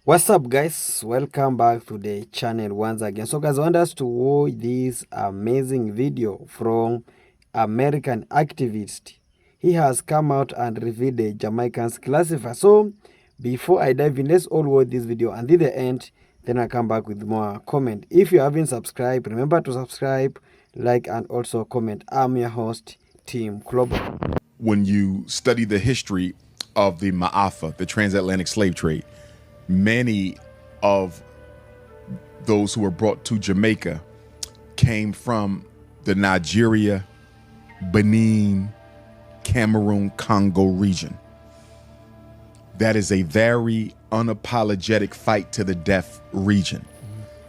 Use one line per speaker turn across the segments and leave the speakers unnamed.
What's up, guys? Welcome back to the channel once again. So guys, I want us to watch this amazing video from American activist. He has come out and revealed the Jamaicans classifier. So before I dive in, let's all watch this video until the end, then I come back with more comment. If you haven't subscribed, remember to subscribe, like, and also comment. I'm your host, Team Global.
When you study the history of the Ma'afa, the transatlantic slave trade, many of those who were brought to Jamaica came from the Nigeria, Benin, Cameroon, Congo region. That is a very unapologetic fight to the death region.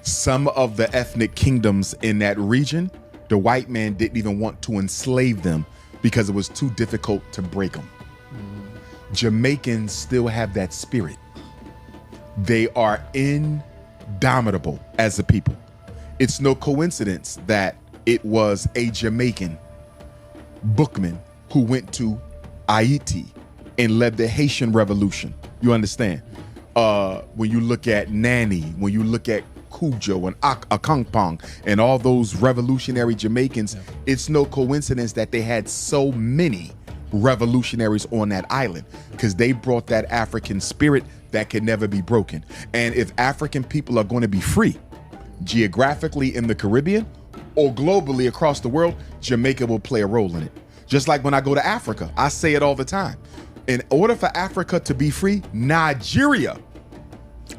Some of the ethnic kingdoms in that region, the white man didn't even want to enslave them because it was too difficult to break them. Jamaicans still have that spirit. They are indomitable as a people. It's no coincidence that it was a Jamaican bookman who went to Haiti and led the Haitian Revolution. You understand? When you look at Nani, when you look at Cujo and Akangpong and all those revolutionary Jamaicans, it's no coincidence that they had so many revolutionaries on that island, because they brought that African spirit that can never be broken. And if African people are going to be free geographically in the Caribbean or globally across the world, Jamaica will play a role in it. Just like when I go to Africa, I say it all the time. In order for Africa to be free, Nigeria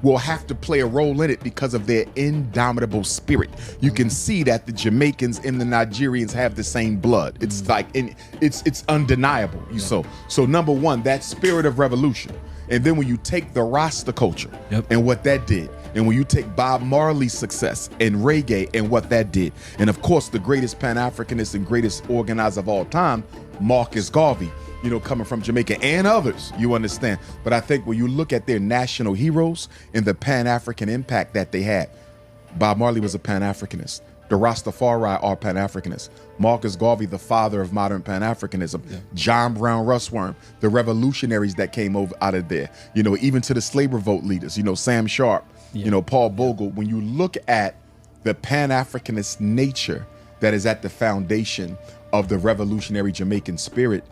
will have to play a role in it because of their indomitable spirit. You can see that the Jamaicans and the Nigerians have the same blood. It's like, it's undeniable. So number one, that spirit of revolution. And then when you take the Rasta culture and what that did, and when you take Bob Marley's success in reggae and what that did, and of course the greatest Pan-Africanist and greatest organizer of all time, Marcus Garvey, you know, coming from Jamaica and others, you understand. But I think when you look at their national heroes and the Pan-African impact that they had, Bob Marley was a Pan-Africanist. The Rastafari are Pan-Africanists. Marcus Garvey, the father of modern Pan-Africanism. John Brown Russworm, the revolutionaries that came over out of there. You know, even to the slave revolt leaders, you know, Sam Sharp, you know, Paul Bogle. When you look at the Pan-Africanist nature that is at the foundation of the revolutionary Jamaican spirit,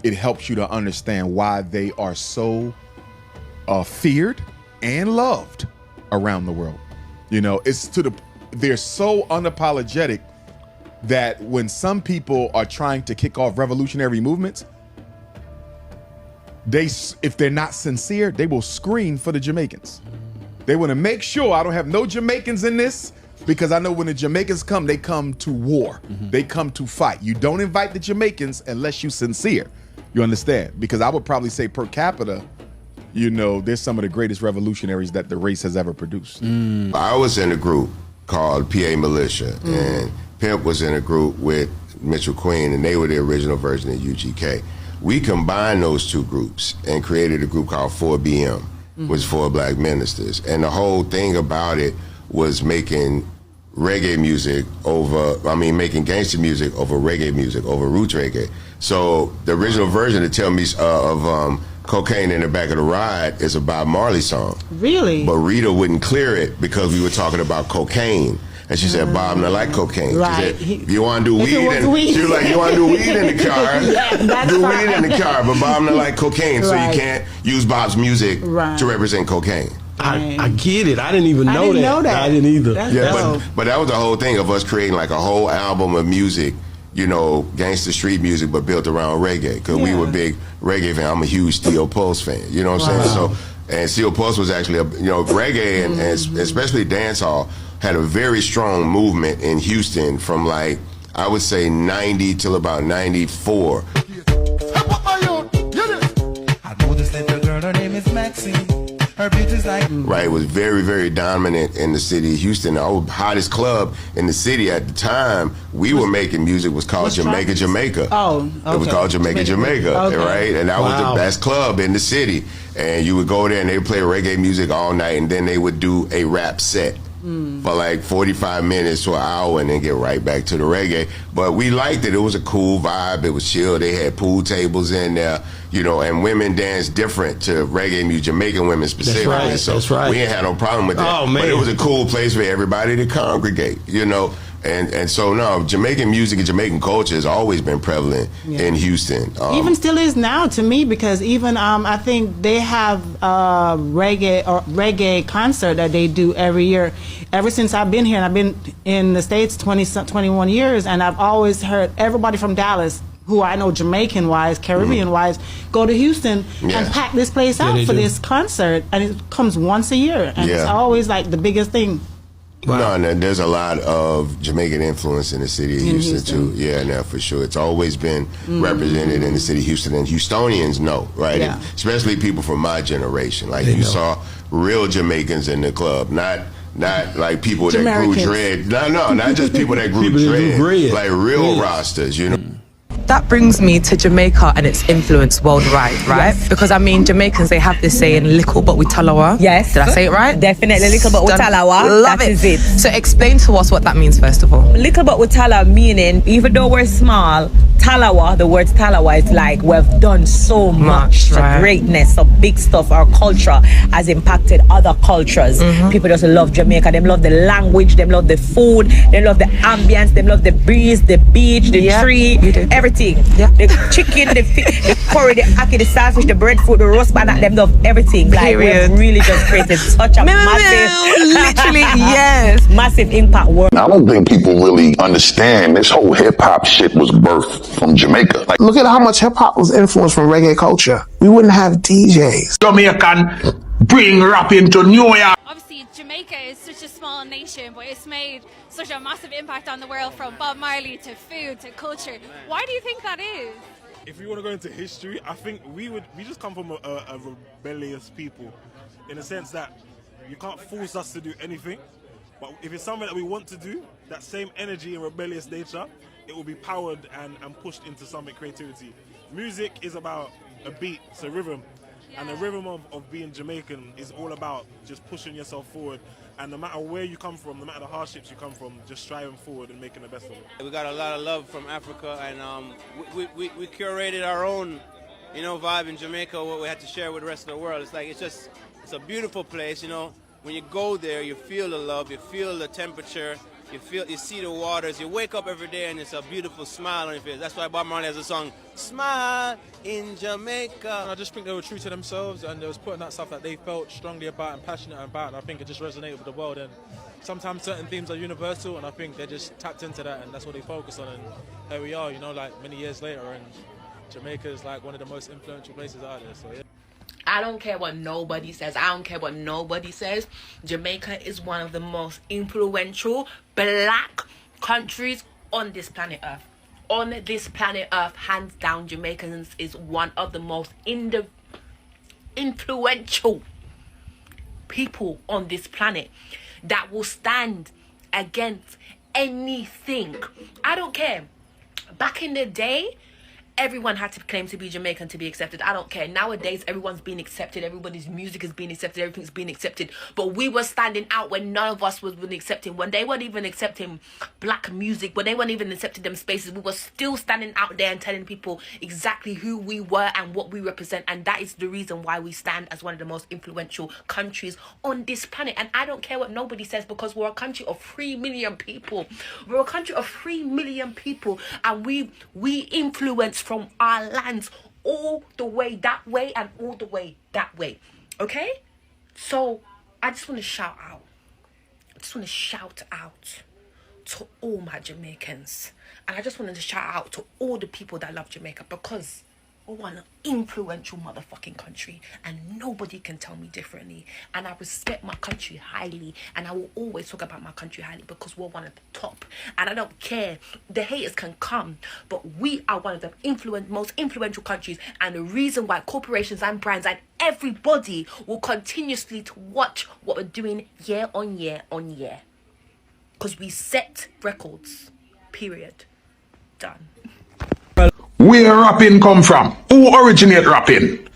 it helps you to understand why they are so feared and loved around the world. You know, they're so unapologetic that when some people are trying to kick off revolutionary movements, if they're not sincere, they will scream for the Jamaicans. They want to make sure I don't have no Jamaicans in this, because I know when the Jamaicans come, they come to war. They come to fight. You don't invite the Jamaicans unless you're sincere. You understand? Because I would probably say per capita, you know, they're some of the greatest revolutionaries that the race has ever produced.
I was in a group called PA Militia, and Pimp was in a group with Mitchell Queen, and they were the original version of UGK. We combined those two groups and created a group called 4BM, which is Four Black Ministers. And the whole thing about it was making reggae music making gangster music over reggae music, over roots reggae. So the original version of Tell Me of Cocaine in the Back of the Ride is a Bob Marley song.
Really?
But Rita wouldn't clear it because we were talking about cocaine. And she said, Bob, I like cocaine.
Right.
She said, you want to do weed? She was like, you want to do weed in the car? Do weed in the car, but Bob, I like cocaine. So you can't use Bob's music to represent cocaine.
I get it. I didn't even know that. I didn't either.
But that was the whole thing of us creating like a whole album of music, you know, gangster street music, but built around reggae, because we were big reggae fans. I'm a huge Steel Pulse fan, you know what I'm saying? So, and Steel Pulse was actually, reggae and especially dancehall had a very strong movement in Houston from like, I would say 90 till about 94.
I know this little girl, her name is Maxine. Her beauty's like
Right, it was very, very dominant in the city of Houston. The hottest club in the city at the time we were making music was called Jamaica.
Oh, okay.
It was called Jamaica, right? And that was the best club in the city. And you would go there and they would play reggae music all night, and then they would do a rap set. for like 45 minutes to an hour and then get right back to the reggae. But we liked it. It was a cool vibe. It was chill. They had pool tables in there, you know, and women dance different to reggae music, Jamaican women specifically.
That's right.
So
That's right.
we ain't had no problem with that.
Oh, man.
But it was a cool place for everybody to congregate, you know. And so no, Jamaican music and Jamaican culture has always been prevalent in Houston.
Even still is now to me, because even I think they have reggae concert that they do every year. Ever since I've been here, and I've been in the States 21 years, and I've always heard everybody from Dallas, who I know Jamaican wise, Caribbean wise, go to Houston and pack this place out for this concert, and it comes once a year, and it's always like the biggest thing.
Wow. No, there's a lot of Jamaican influence in the city of Houston too. Yeah, no, for sure. It's always been represented in the city of Houston, and Houstonians know, right?
Yeah.
Especially people from my generation. Like you saw real Jamaicans in the club, not like people that grew dread. No, not just people that grew dread, like real rosters, you know.
That brings me to Jamaica and its influence worldwide, right? Yes. Because I mean, Jamaicans, they have this saying, "Little but we talawa." Yes. Did I say it right?
Definitely, little but we talawa.
Love it. Is it. So explain to us what that means, first of all.
Little but we talawa meaning, even though we're small, talawa, the word talawa is like, we've done so much. The greatness of big stuff. Our culture has impacted other cultures. People just love Jamaica. They love the language, they love the food, they love the ambience, they love the breeze, the beach, the tree, everything. The chicken, the fish, the curry, the ackee, the saltfish, the breadfruit, the roast banana, them love everything. Like, we've really just created such a
literally,
massive impact world.
I don't think people really understand this whole hip-hop shit was birthed from Jamaica. Like,
look at how much hip-hop was influenced from reggae culture. We wouldn't have DJs.
Jamaican bring rap into New York.
Obviously, Jamaica is such a small nation, but it's made such a massive impact on the world, from Bob Marley to food to culture. Why do you think that is?
If we want to go into history, I think we just come from a rebellious people, in the sense that you can't force us to do anything. But if it's something that we want to do, that same energy and rebellious nature, it will be powered and pushed into something creativity. Music is about a beat, it's a rhythm. And the rhythm of being Jamaican is all about just pushing yourself forward. And no matter where you come from, no matter the hardships you come from, just striving forward and making the best of it.
We got a lot of love from Africa, and we curated our own, vibe in Jamaica, what we had to share with the rest of the world. It's a beautiful place, When you go there, you feel the love, you feel the temperature, you see the waters, you wake up every day and it's a beautiful smile on your face. That's why Bob Marley has a song, "Smile in Jamaica."
I just think they were true to themselves, and they was putting that stuff that they felt strongly about and passionate about, and I think it just resonated with the world. And sometimes certain themes are universal, and I think they just tapped into that, and that's what they focus on. And here we are, like many years later, and Jamaica is like one of the most influential places out there. So yeah.
I don't care what nobody says. I don't care what nobody says. Jamaica is one of the most influential black countries on this planet Earth. On this planet Earth, hands down, Jamaicans is one of the most influential people on this planet that will stand against anything. I don't care. Back in the day, everyone had to claim to be Jamaican to be accepted. I don't care. Nowadays, everyone's being accepted. Everybody's music is being accepted. Everything's being accepted. But we were standing out when none of us was really accepting. When they weren't even accepting black music, when they weren't even accepting them spaces, we were still standing out there and telling people exactly who we were and what we represent. And that is the reason why we stand as one of the most influential countries on this planet. And I don't care what nobody says, because we're a country of 3 million people. We're a country of 3 million people, and we influence from our lands all the way that way and all the way that way. Okay? So I just want to shout out. I just want to shout out to all my Jamaicans. And I just wanted to shout out to all the people that love Jamaica, because we're one influential motherfucking country, and nobody can tell me differently. And I respect my country highly, and I will always talk about my country highly, because we're one of the top. And I don't care, the haters can come, but we are one of the most influential countries, and the reason why corporations and brands and everybody will continuously to watch what we're doing year on year on year, because we set records. Period. Done.
Where rapping come from? Who originate rapping?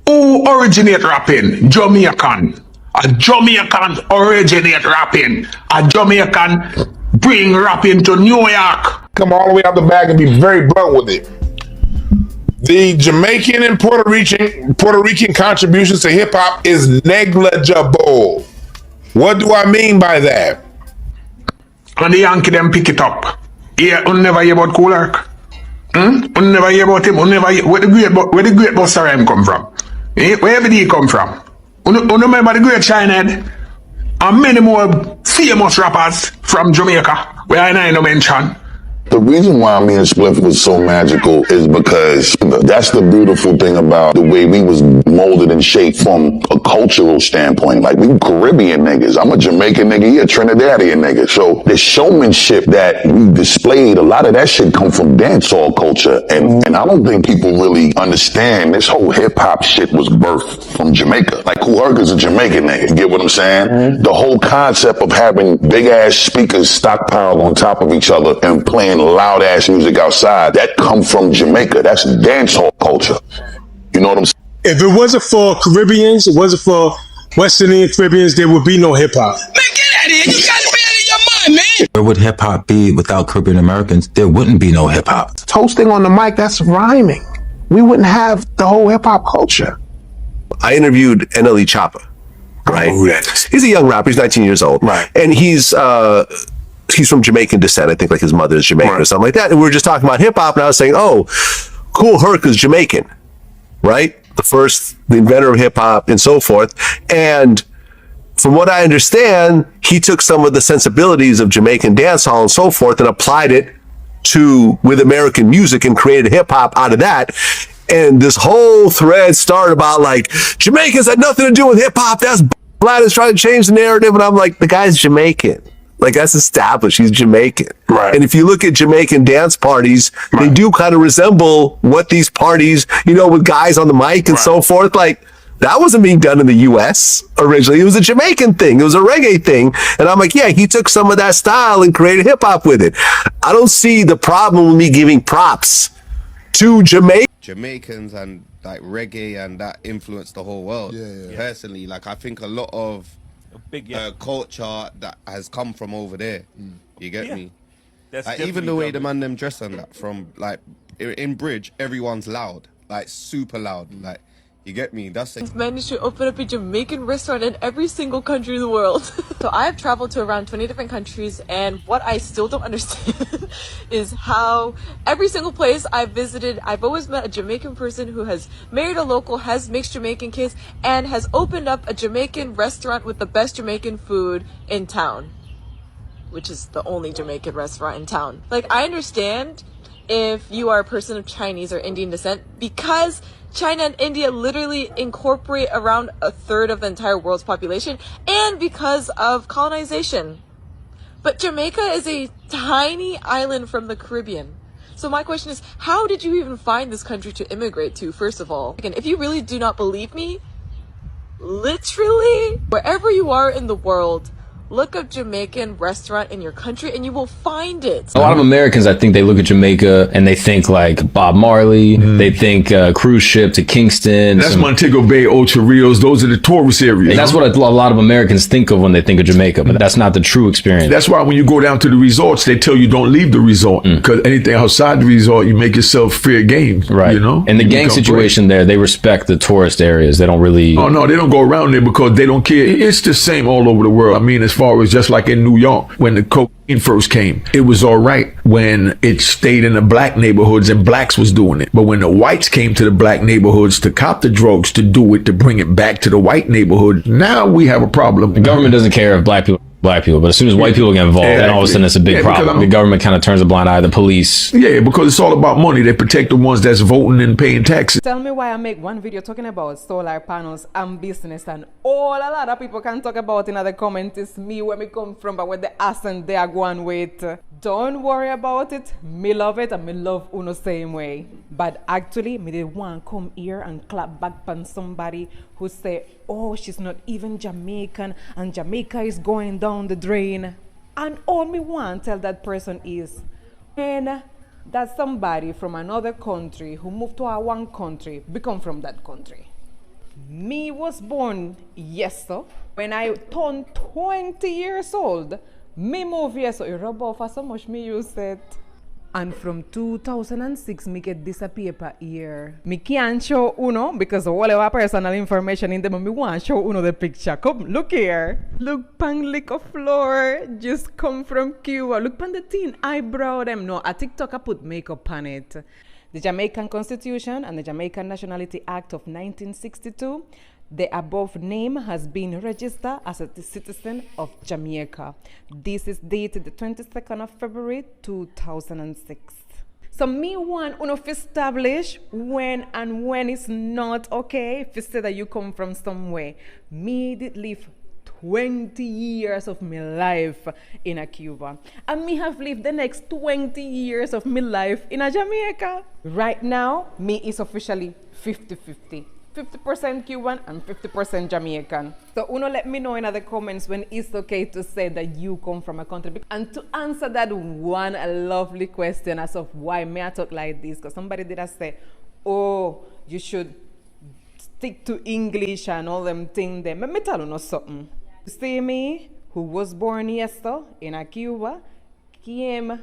Who originate rapping? Jamaican. A Jamaican originate rapping. A Jamaican bring rapping to New York.
Come all the way out the back and be very blunt with it. The Jamaican and Puerto Rican contributions to hip hop is negligible. What do I mean by that?
And the Yankee them pick it up. Yeah, you never hear about Kool Herc. You never hear about him. You never hear where the great Busta Rhymes come from. Where did he come from? You remember the great Shinehead? And many more famous rappers from Jamaica where I know mention.
The reason why me and Spliff was so magical is because that's the beautiful thing about the way we was molded and shaped from a cultural standpoint. Like, we Caribbean niggas. I'm a Jamaican nigga, he a Trinidadian nigga. So the showmanship that we displayed, a lot of that shit come from dancehall culture. And I don't think people really understand this whole hip hop shit was birthed from Jamaica. Like, Kool Herc is a Jamaican nigga. You get what I'm saying? The whole concept of having big ass speakers stockpiled on top of each other and playing loud ass music outside, that come from Jamaica. That's dancehall culture. You know what I'm saying?
If it wasn't for Caribbeans, it wasn't for West Indian Caribbeans, there would be no hip hop.
Man, get out of here. You got to be out of your mind, man.
Where would hip hop be without Caribbean Americans? There wouldn't be no hip hop.
Toasting on the mic, that's rhyming. We wouldn't have the whole hip hop culture.
I interviewed NLE Choppa, right? He's a young rapper. He's 19 years old. Right. And he's from Jamaican descent. I think like his mother is Jamaican or something like that. And we were just talking about hip hop and I was saying, oh, Kool Herc is Jamaican, right? The inventor of hip hop and so forth. And from what I understand, he took some of the sensibilities of Jamaican dancehall and so forth and applied it with American music and created hip hop out of that. And this whole thread started about like, Jamaicans had nothing to do with hip hop. That's Blatt is trying to change the narrative. And I'm like, the guy's Jamaican. Like, that's established. He's Jamaican. Right. And if you look at Jamaican dance parties, they do kind of resemble what these parties, with guys on the mic and so forth. Like, that wasn't being done in the U.S. originally. It was a Jamaican thing. It was a reggae thing. And I'm like, yeah, he took some of that style and created hip hop with it. I don't see the problem with me giving props to
Jamaicans and like reggae and that influenced the whole world. Yeah. Personally, like, I think a lot of culture that has come from over there. You get me? Like, even the way the man them dress and that, from like in Bridge, everyone's loud, like super loud. Like, you get me? That's it.
Managed to open up a Jamaican restaurant in every single country in the world. So I've traveled to around 20 different countries, and what I still don't understand is how every single place I've visited, I've always met a Jamaican person who has married a local, has mixed Jamaican kids, and has opened up a Jamaican restaurant with the best Jamaican food in town, which is the only Jamaican restaurant in town. Like, I understand if you are a person of Chinese or Indian descent, because China and India literally incorporate around a third of the entire world's population, and because of colonization. But Jamaica is a tiny island from the Caribbean. So my question is, how did you even find this country to immigrate to, first of all? Again, if you really do not believe me, literally, wherever you are in the world, look up Jamaican restaurant in your country and you will find it.
A lot of Americans, I think, they look at Jamaica and they think like Bob Marley. They think cruise ship to Kingston.
That's Montego Bay, Ocho Rios. Those are the tourist areas.
And that's what a lot of Americans think of when they think of Jamaica, but that's not the true experience.
That's why when you go down to the resorts, they tell you don't leave the resort, because anything outside the resort, you make yourself fair game.
Right. And the gang situation there, they respect the tourist areas. They don't really...
Oh, no, they don't go around there because they don't care. It's the same all over the world. I mean, as far as just like in New York, when the cocaine first came, it was all right when it stayed in the black neighborhoods and blacks was doing it. But when the whites came to the black neighborhoods to cop the drugs, to do it, to bring it back to the white neighborhood, now we have a problem.
The government doesn't care if black people, but as soon as white people get involved, then all of a sudden it's a big problem. The government kind of turns a blind eye. The police.
Yeah, because it's all about money. They protect the ones that's voting and paying taxes.
Tell me why I make one video talking about solar panels and business, and all a lot of people can talk about in the comments is me, where me come from, but where the accent they are going with. Don't worry about it. Me love it and me love Uno same way. But actually, me did want to come here and clap back on somebody who say, oh, she's not even Jamaican and Jamaica is going down the drain. And all me want to tell that person is, when that somebody from another country who moved to our one country become from that country. Me was born, yes, sir. When I turned 20 years old, me move here, so you rub off so much me use it. And from 2006, me get this a paper here. Me can't show Uno because all our personal information in them, me want show Uno the picture. Come, look here. Look pan liquor floor. Just come from Cuba. Look pan the thin eyebrow them. No, a TikTok I put makeup on it. The Jamaican Constitution and the Jamaican Nationality Act of 1962, the above name has been registered as a citizen of Jamaica. This is dated the 22nd of February 2006. So me want uno to establish when and when it's not okay if you say that you come from somewhere. Me did live 20 years of my life in a Cuba. And me have lived the next 20 years of my life in a Jamaica. Right now, me is officially 50-50. 50% Cuban and 50% Jamaican. So uno let me know in the comments when it's okay to say that you come from a country. And to answer that one lovely question as of why may I talk like this, because somebody did say, oh, you should stick to English and all them things there. Let me tell you something. See me, who was born yesterday in a Cuba, came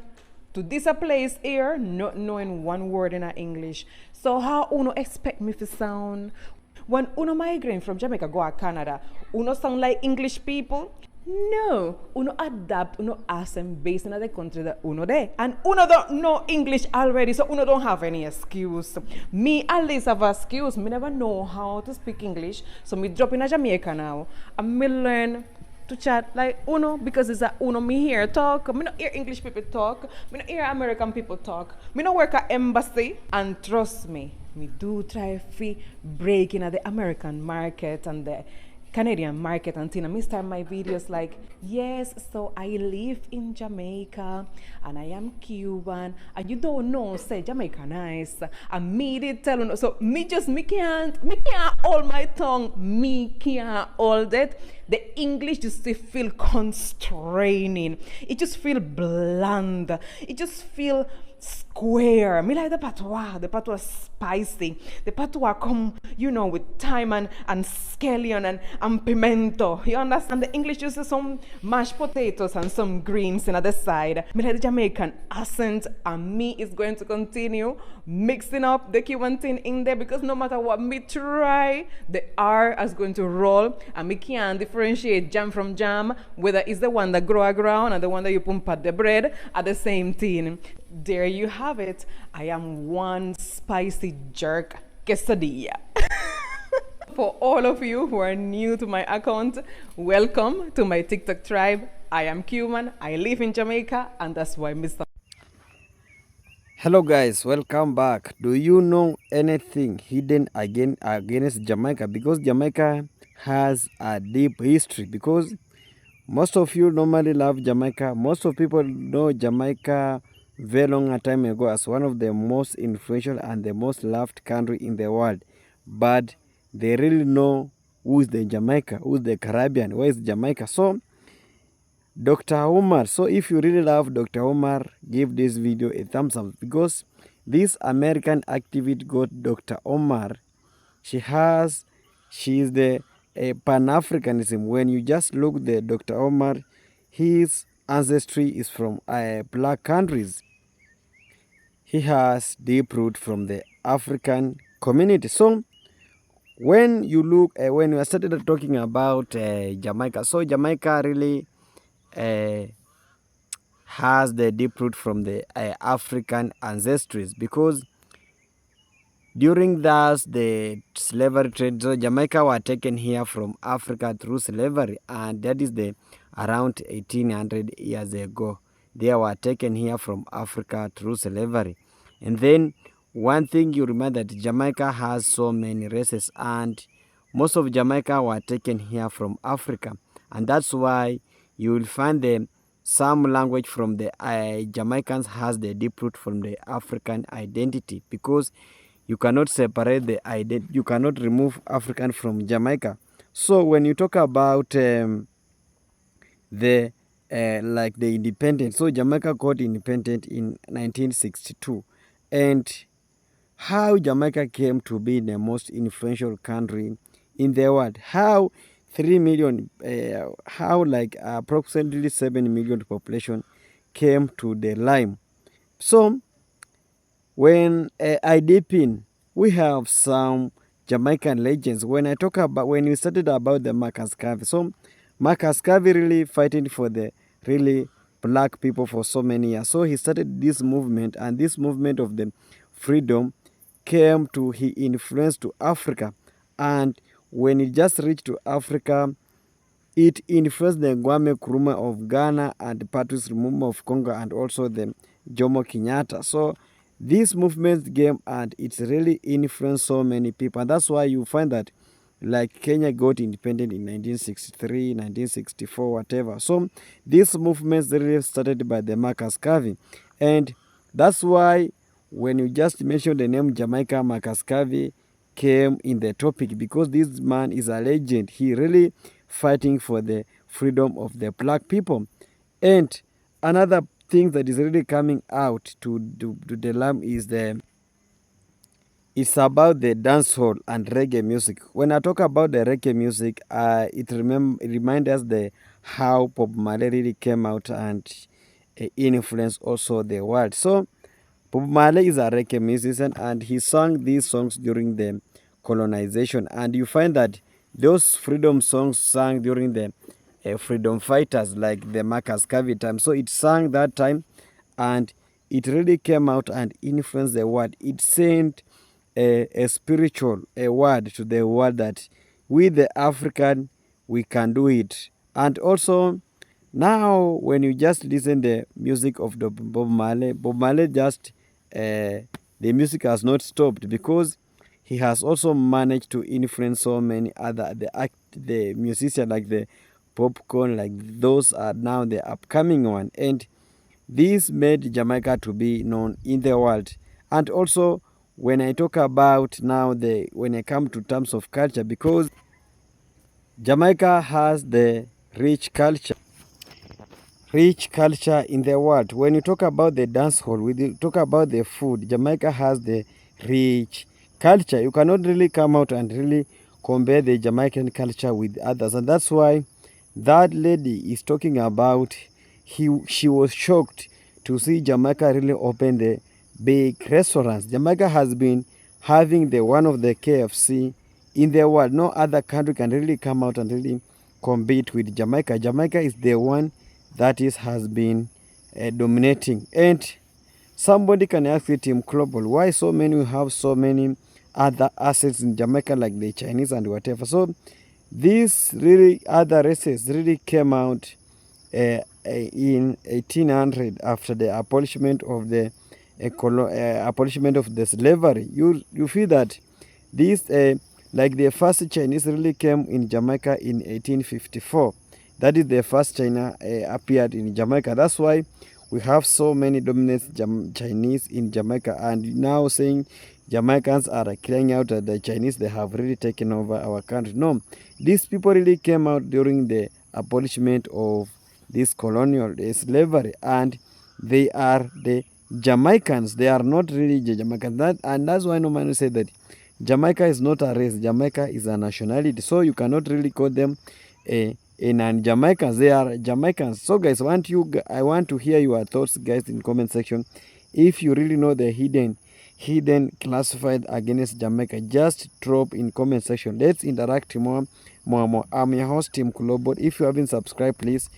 to this place here not knowing one word in English. So how uno expect me to sound? When uno migrate from Jamaica go to Canada, uno sound like English people? No, uno adapt, uno accent based in the country that uno there. And uno don't know English already, so uno don't have any excuse. Me at least have an excuse. Me never know how to speak English, so me drop in a Jamaica now. And me learn to chat like uno because it's a uno me hear talk. Me not hear English people talk. Me not hear American people talk. Me not work at embassy. And trust me, me do try to break in the American market and the Canadian market and thing. I start my videos like, yes, so I live in Jamaica and I am Cuban and you don't know, say Jamaica nice. And me did tell you, so me can't hold my tongue. Me can't hold it. The English just feel constraining. It just feel bland. It just feel square. Me like the patois spicy. The patois come, with thyme and scallion and pimento. You understand? The English uses some mashed potatoes and some greens in the side. Me like the Jamaican accent, and me is going to continue mixing up the Cuban thing in there because no matter what me try, the R is going to roll, and me can't differentiate jam from jam, whether it's the one that grow around and the one that you put at the bread are the same thing. There you have it. I am one spicy jerk quesadilla. For all of you who are new to my account, welcome to my TikTok tribe. I am Cuban, I live in Jamaica, and that's why Mr.
Hello guys, welcome back. Do you know anything hidden against Jamaica? Because Jamaica has a deep history, because most of you normally love Jamaica. Most of people know Jamaica very long a time ago as one of the most influential and the most loved country in the world. But they really know who is the Jamaica, who is the Caribbean, where is Jamaica. So Dr. Omar, so if you really love Dr. Omar, give this video a thumbs up, because this American activist got Dr. Omar. She is the Pan-Africanism. When you just look the Dr. Omar, his ancestry is from black countries. He has deep root from the African community. So when you look, when we started talking about Jamaica, so Jamaica really has the deep root from the African ancestries, because during the slavery trade, so Jamaica were taken here from Africa through slavery, and that is the around 1800 years ago. They were taken here from Africa through slavery. And then one thing you remember that Jamaica has so many races, and most of Jamaica were taken here from Africa. And that's why you will find some language from the Jamaicans has the deep root from the African identity, because you cannot separate the identity. You cannot remove African from Jamaica. So when you talk about the independence, so Jamaica got independent in 1962, and how Jamaica came to be the most influential country in the world. How 3 million, how like approximately 7 million population came to the lime. So when I dip in, we have some Jamaican legends. When we started about the Marcus Garvey, so Marcus Garvey really fighting for the really black people for so many years. So he started this movement, and this movement of the freedom he influenced to Africa, and when it just reached to Africa, it influenced the Kwame Nkrumah of Ghana and Patrice Lumumba of Congo, and also the Jomo Kenyatta. So this movement came and it's really influenced so many people, and that's why you find that like Kenya got independent in 1963, 1964, whatever. So these movements really started by the Marcus Garvey, and that's why when you just mentioned the name Jamaica, Marcus Garvey came in the topic, because this man is a legend. He really fighting for the freedom of the black people. And another thing that is really coming out to the lamb is it's about the dancehall and reggae music. When I talk about the reggae music, it reminds us how Bob Marley really came out and influenced also the world. So Bob Marley is a reggae musician, and he sang these songs during the colonization. And you find that those freedom songs sang during the freedom fighters like the Marcus Garvey time. So it sang that time, and it really came out and influenced the world. It sent a spiritual word to the world that we the African, we can do it. And also now when you just listen the music of the Bob Marley just the music has not stopped, because he has also managed to influence so many other the musicians like the Popcorn, like those are now the upcoming one, and this made Jamaica to be known in the world. And also when I talk about now when I come to terms of culture, because Jamaica has the rich culture in the world. When you talk about the dance hall, we talk about the food. Jamaica has the rich culture. You cannot really come out and really compare the Jamaican culture with others, and that's why that lady is talking about she was shocked to see Jamaica really open the big restaurants. Jamaica has been having the one of the KFC in the world. No other country can really come out and really compete with Jamaica. Jamaica is the one that has been dominating. And somebody can ask the Team Global, why so many have so many other assets in Jamaica like the Chinese and whatever. So these really other races really came out in 1800 after the abolishment of the slavery. You feel that this like the first Chinese really came in Jamaica in 1854. That is the first China appeared in Jamaica. That's why we have so many dominant Chinese in Jamaica, and now saying Jamaicans are crying out that the Chinese, they have really taken over our country. No, these people really came out during the abolishment of this colonial slavery, and they are the Jamaicans. They are not really the Jamaicans. And that's why no man say that Jamaica is not a race. Jamaica is a nationality. So you cannot really call them non-Jamaicans. They are Jamaicans. So guys, I want to hear your thoughts, guys, in comment section. If you really know the hidden classified against Jamaica, just drop in comment section. Let's interact more. I'm your host, Tim Kulobot. If you haven't subscribed, please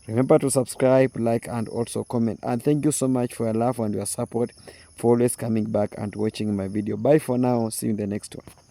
remember to subscribe, like, and also comment. And thank you so much for your love and your support, for always coming back and watching my video. Bye for now. See you in the next one.